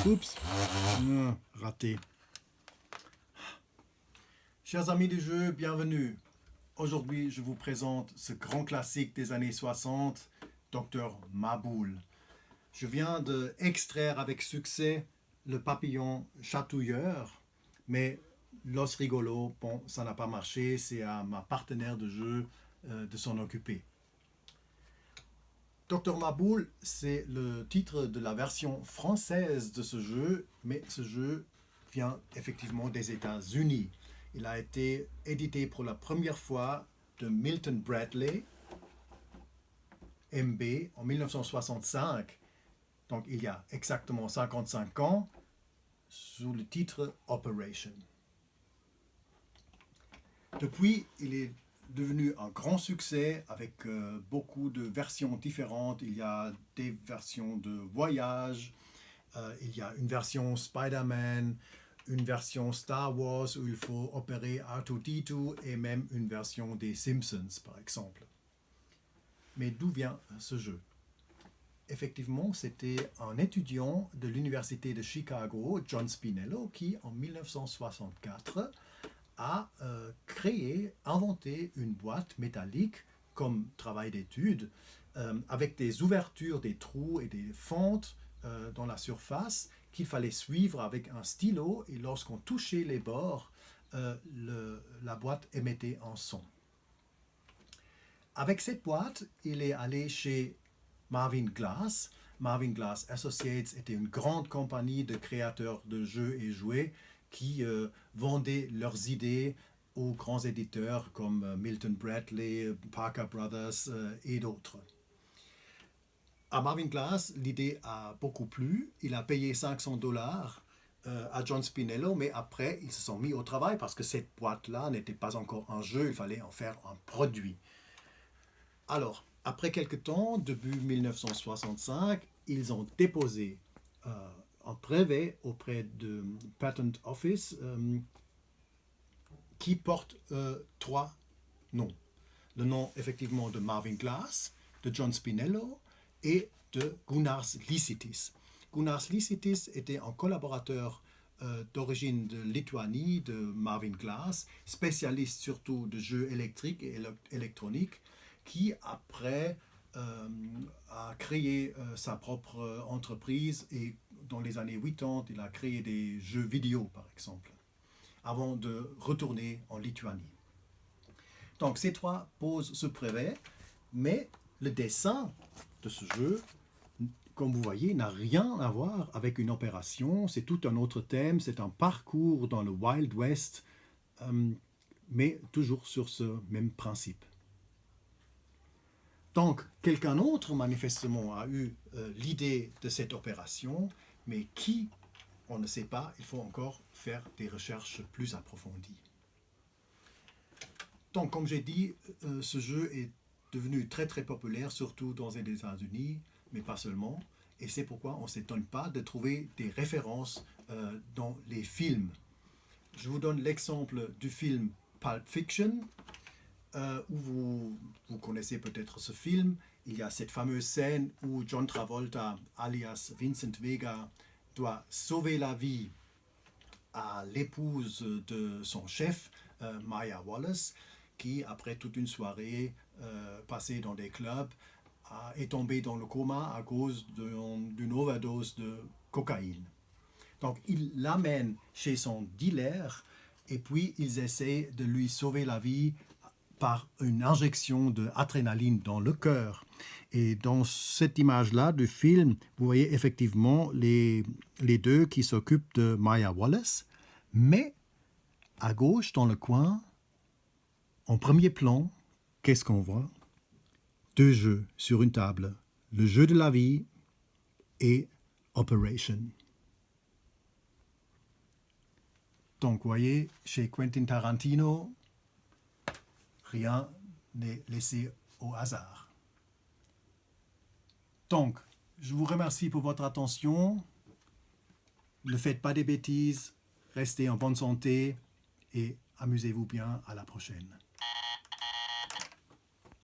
Oups, raté. Chers amis du jeu, bienvenue. Aujourd'hui, je vous présente ce grand classique des années 60, Dr Maboul. Je viens d'extraire avec succès le papillon chatouilleur, mais l'os rigolo, bon, ça n'a pas marché, c'est à ma partenaire de jeu de s'en occuper. Dr Maboul, c'est le titre de la version française de ce jeu, mais ce jeu vient effectivement des États-Unis. Il a été édité pour la première fois de Milton Bradley, MB, en 1965, donc il y a exactement 55 ans, sous le titre Operation. Depuis, il est devenu un grand succès avec beaucoup de versions différentes. Il y a des versions de voyage, il y a une version Spider-Man, une version Star Wars où il faut opérer R2-D2 et même une version des Simpsons par exemple. Mais d'où vient ce jeu? Effectivement, c'était un étudiant de l'université de Chicago, John Spinello, qui en 1964 a inventé une boîte métallique comme travail d'étude avec des ouvertures, des trous et des fentes dans la surface qu'il fallait suivre avec un stylo et lorsqu'on touchait les bords, la boîte émettait un son. Avec cette boîte, il est allé chez Marvin Glass. Marvin Glass Associates était une grande compagnie de créateurs de jeux et jouets qui vendaient leurs idées aux grands éditeurs comme Milton Bradley, Parker Brothers et d'autres. À Marvin Glass, l'idée a beaucoup plu. Il a payé $500 à John Spinello, mais après, ils se sont mis au travail parce que cette boîte-là n'était pas encore un jeu, il fallait en faire un produit. Alors, après quelque temps, début 1965, ils ont déposé un brevet auprès de Patent Office qui porte 3 noms. Le nom effectivement de Marvin Glass, de John Spinello et de Gunnars Licetis. Gunnars Licetis était un collaborateur d'origine de Lituanie, de Marvin Glass, spécialiste surtout de jeux électriques et électroniques, qui après a créé sa propre entreprise et dans les années 80, il a créé des jeux vidéo par exemple, avant de retourner en Lituanie. Donc ces trois posent ce brevet, mais le dessin de ce jeu, comme vous voyez, n'a rien à voir avec une opération, c'est tout un autre thème, c'est un parcours dans le Wild West, mais toujours sur ce même principe. Donc, quelqu'un d'autre, manifestement, a eu l'idée de cette opération, mais qui, on ne sait pas, il faut encore faire des recherches plus approfondies. Donc, comme j'ai dit, ce jeu est devenu très très populaire, surtout dans les États-Unis, mais pas seulement, et c'est pourquoi on ne s'étonne pas de trouver des références dans les films. Je vous donne l'exemple du film Pulp Fiction, où vous connaissez peut-être ce film. Il y a cette fameuse scène où John Travolta, alias Vincent Vega, doit sauver la vie à l'épouse de son chef, Maya Wallace, qui, après toute une soirée passée dans des clubs, est tombée dans le coma à cause d'une overdose de cocaïne. Donc, il l'amène chez son dealer et puis ils essaient de lui sauver la vie par une injection d'adrénaline dans le cœur. Et dans cette image-là du film, vous voyez effectivement les deux qui s'occupent de Maya Wallace, mais à gauche, dans le coin, en premier plan, qu'est-ce qu'on voit? 2 jeux sur une table, le jeu de la vie et Operation. Donc, vous voyez, chez Quentin Tarantino, rien n'est laissé au hasard. Donc, je vous remercie pour votre attention. Ne faites pas des bêtises, restez en bonne santé et amusez-vous bien. À la prochaine.